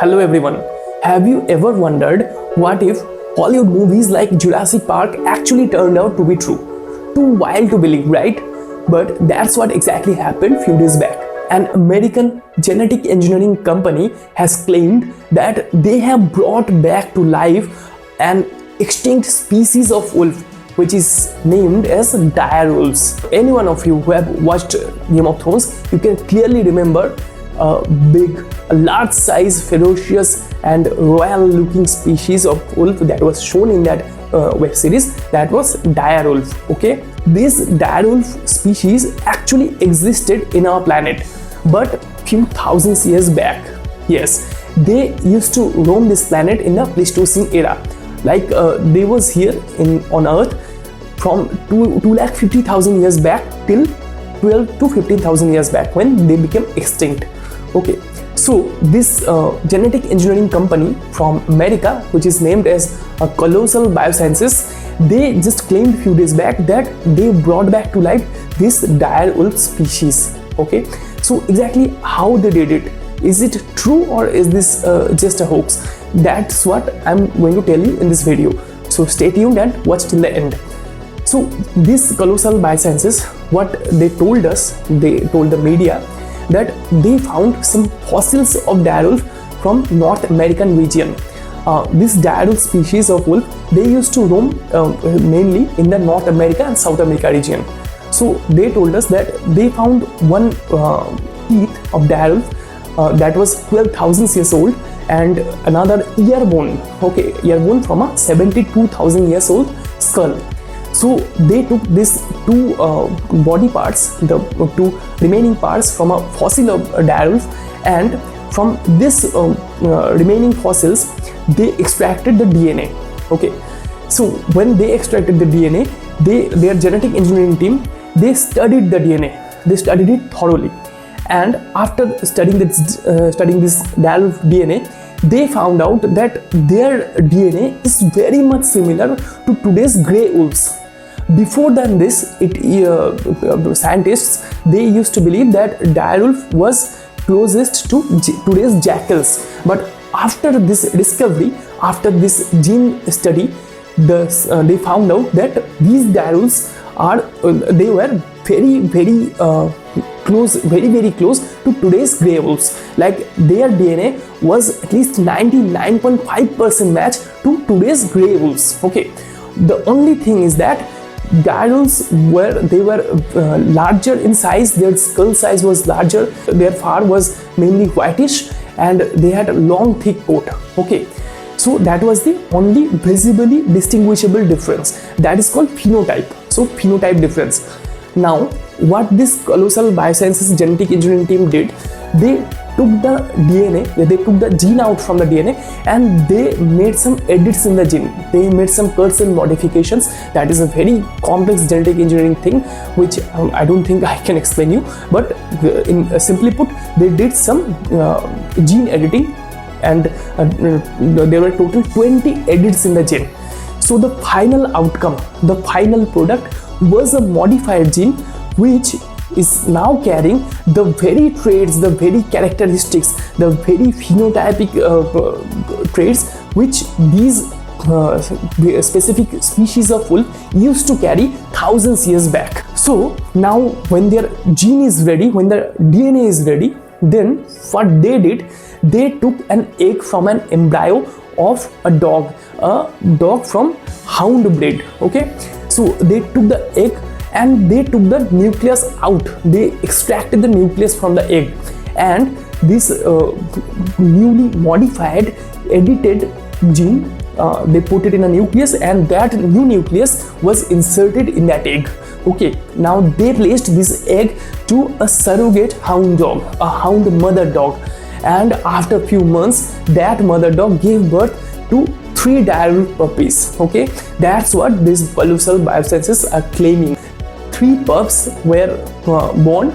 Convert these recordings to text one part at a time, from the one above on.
Hello everyone. Have you ever wondered what if Hollywood movies like Jurassic Park actually turned out to be true? Too wild to believe, right? But that's what exactly happened few days back. An American genetic engineering company has claimed that they have brought back to life an extinct species of wolf which is named as direwolves. Any one of you who have watched Game of Thrones, you can clearly remember a large size, ferocious and royal looking species of wolf that was shown in that web series. That was direwolf. Okay, this direwolf species actually existed in our planet, but few thousands years back. Yes, they used to roam this planet in the Pleistocene era. Like they was here on Earth from 250,000 years back till 12 to 15,000 years back when they became extinct. Okay, so this genetic engineering company from America, which is named as Colossal Biosciences, they just claimed few days back that they brought back to life this direwolf species. Okay, so exactly how they did it, is it true or is this just a hoax? That's what I'm going to tell you in this video. So stay tuned and watch till the end. So this Colossal Biosciences, what they told us, they told the media that they found some fossils of direwolf from North American region. This direwolf species of wolf, they used to roam mainly in the North America and South America region. So they told us that they found one teeth of direwolf that was 12,000 years old and another ear bone, okay, ear bone from a 72,000 years old skull. So they took these two body parts, the two remaining parts from a fossil of direwolf, and from this remaining fossils they extracted the DNA. Okay, so when they extracted the DNA, their genetic engineering team, they studied the DNA, they studied it thoroughly, and after studying this direwolf DNA, they found out that their DNA is very much similar to today's grey wolves. Before than this, scientists, they used to believe that direwolf was closest to today's jackals. But after this discovery, after this gene study, they found out that these direwolves they were very close to today's grey wolves. Like their DNA was at least 99.5% match to today's grey wolves. Okay, the only thing is that direwolves were larger in size, their skull size was larger, their fur was mainly whitish, and they had a long thick coat. Okay, so that was the only visibly distinguishable difference, that is called phenotype. So phenotype difference. Now what this Colossal Biosciences genetic engineering team did, they took the DNA, they took the gene out from the DNA and they made some edits in the gene. They made some cursor modifications. That is a very complex genetic engineering thing which I don't think I can explain you, but in simply put, they did some gene editing, and there were total 20 edits in the gene. So the final outcome, the final product was a modified gene which is now carrying the very traits, the very characteristics, the very phenotypic traits which these specific species of wolf used to carry thousands years back. So now when their gene is ready, when the DNA is ready, then what they did, they took an egg from an embryo of a dog from hound breed. Okay, so they took the egg and they took the nucleus out, they extracted the nucleus from the egg, and this newly modified edited gene, they put it in a nucleus, and that new nucleus was inserted in that egg. Okay, now they placed this egg to a surrogate hound dog, a hound mother dog, and after a few months that mother dog gave birth to 3 direwolf puppies. Okay, that's what these Colossal Biosciences are claiming. 3 pups were born,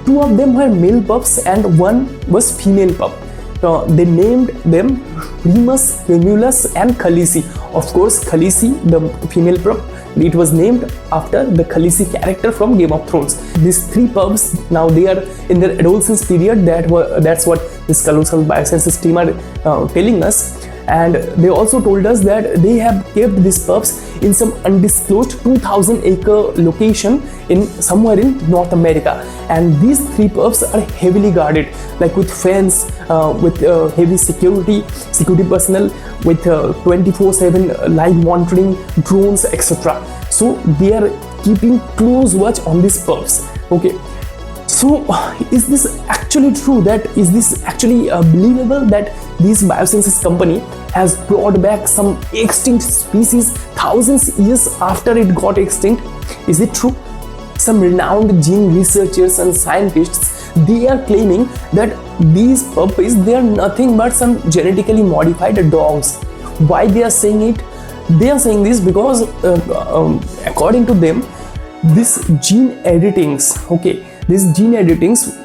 2 of them were male pups and 1 was female pup. they named them Remus, Romulus and Khaleesi. Of course, Khaleesi, the female pup, it was named after the Khaleesi character from Game of Thrones. These three pups, now they are in their adolescence period. That's what this Colossal Biosciences team are telling us. And they also told us that they have kept these pups in some undisclosed 2,000-acre location in somewhere in North America. And these three pups are heavily guarded, like with fence, with heavy security personnel, with 24/7 live monitoring, drones, etc. So they are keeping close watch on these pups. Okay. So is this actually true? Is this actually believable that this biosciences company has brought back some extinct species thousands years after it got extinct? Is it true? Some renowned gene researchers and scientists, they are claiming that these puppies, they are nothing but some genetically modified dogs. Why they are saying it? They are saying this because according to them, these gene editings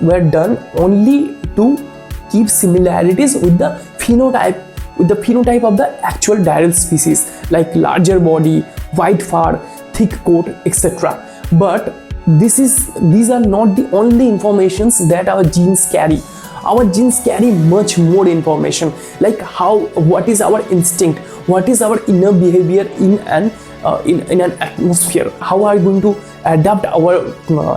were done only to keep similarities with the phenotype of the actual Direwolf species, like larger body, white fur, thick coat, etc. But these are not the only informations that our genes carry. Our genes carry much more information, like what is our instinct, what is our inner behavior in an atmosphere, how are we going to adapt our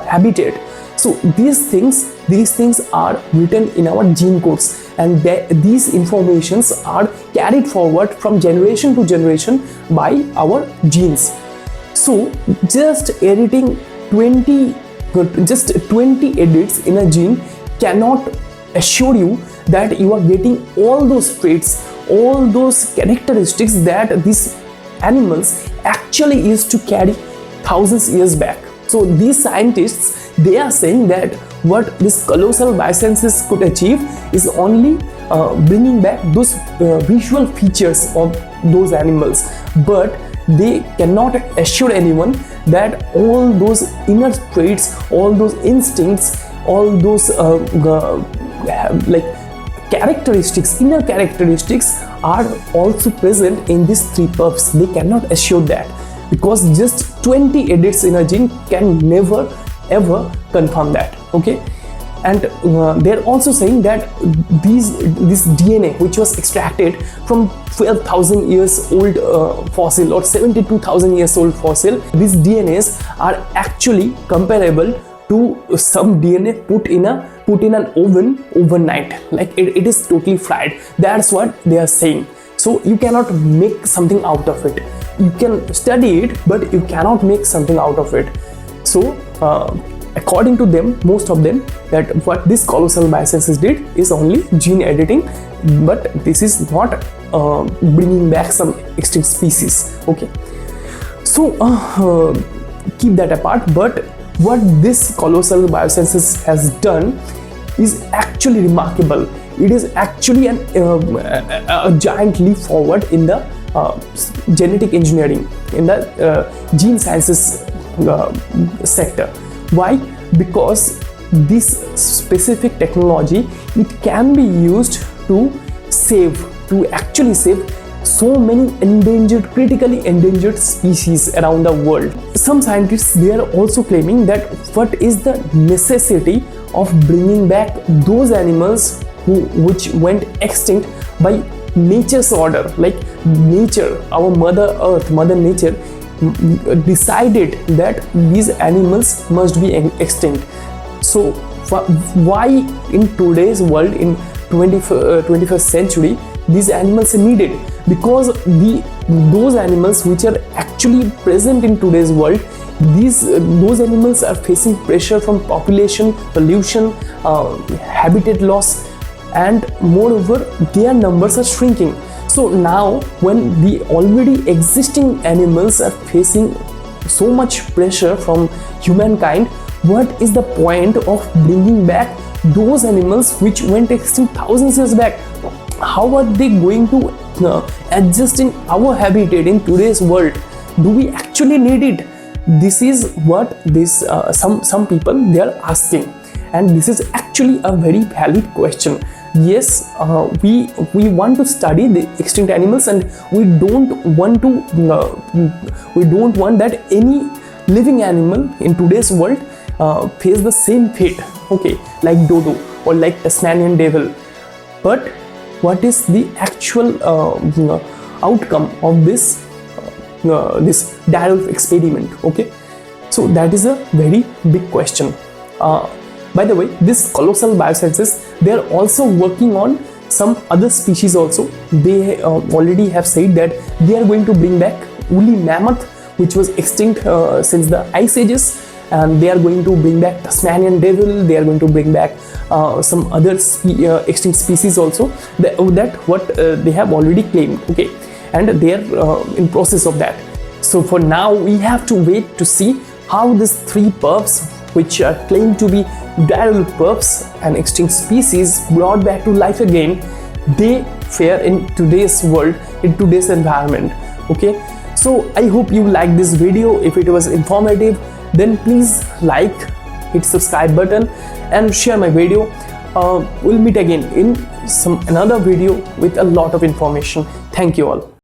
habitat. So these things are written in our gene codes, and these informations are carried forward from generation to generation by our genes. So just editing 20 edits in a gene cannot assure you that you are getting all those traits, all those characteristics that these animals actually used to carry thousands years back. So these scientists, they are saying that what this Colossal Biosciences could achieve is only bringing back those visual features of those animals, but they cannot assure anyone that all those inner traits, all those instincts, all those like inner characteristics are also present in these three pups. They cannot assure that, because just 20 edits in a gene can never ever confirm that. Okay. And they're also saying that this DNA, which was extracted from 12,000 years old fossil or 72,000 years old fossil, these DNAs are actually comparable to some DNA put in an oven overnight, like it is totally fried. That's what they are saying. So you cannot make something out of it. You can study it, but you cannot make something out of it. So according to them, most of them, that what this Colossal Biosciences did is only gene editing, but this is not bringing back some extinct species. Okay, so keep that apart. But what this Colossal Biosciences has done is actually remarkable. It is actually a giant leap forward in the genetic engineering, in the gene sciences sector. Why? Because this specific technology, it can be used to actually save so many critically endangered species around the world. Some scientists, they are also claiming that what is the necessity of bringing back those animals which went extinct by nature's order, like nature, our Mother Earth, Mother Nature decided that these animals must be extinct. So why in today's world, in 21st century, these animals are needed? Because those animals which are actually present in today's world, those animals are facing pressure from population, pollution, habitat loss, and moreover their numbers are shrinking. So now when the already existing animals are facing so much pressure from humankind, what is the point of bringing back those animals which went extinct thousands years back? How are they going to adjust in our habitat in today's world? Do we actually need it? This is what some people, they are asking, and this is actually a very valid question. yes, we want to study the extinct animals, and we don't want that any living animal in today's world face the same fate, okay, like dodo or like Tasmanian devil. But what is the actual outcome of this Direwolf experiment? Okay, so that is a very big question. By the way, this colossal biosciences, they are also working on some other species also. They already have said that they are going to bring back woolly mammoth, which was extinct since the ice ages, and they are going to bring back Tasmanian devil. They are going to bring back some other extinct species also, they have already claimed, okay, and they are in process of that. So for now, we have to wait to see how these three pups, which are claimed to be Direwolf pups, an extinct species brought back to life again, they fare in today's world, in today's environment. Okay, so I hope you liked this video. If it was informative, then please like, hit subscribe button and share my video. We'll meet again in another video with a lot of information. Thank you all.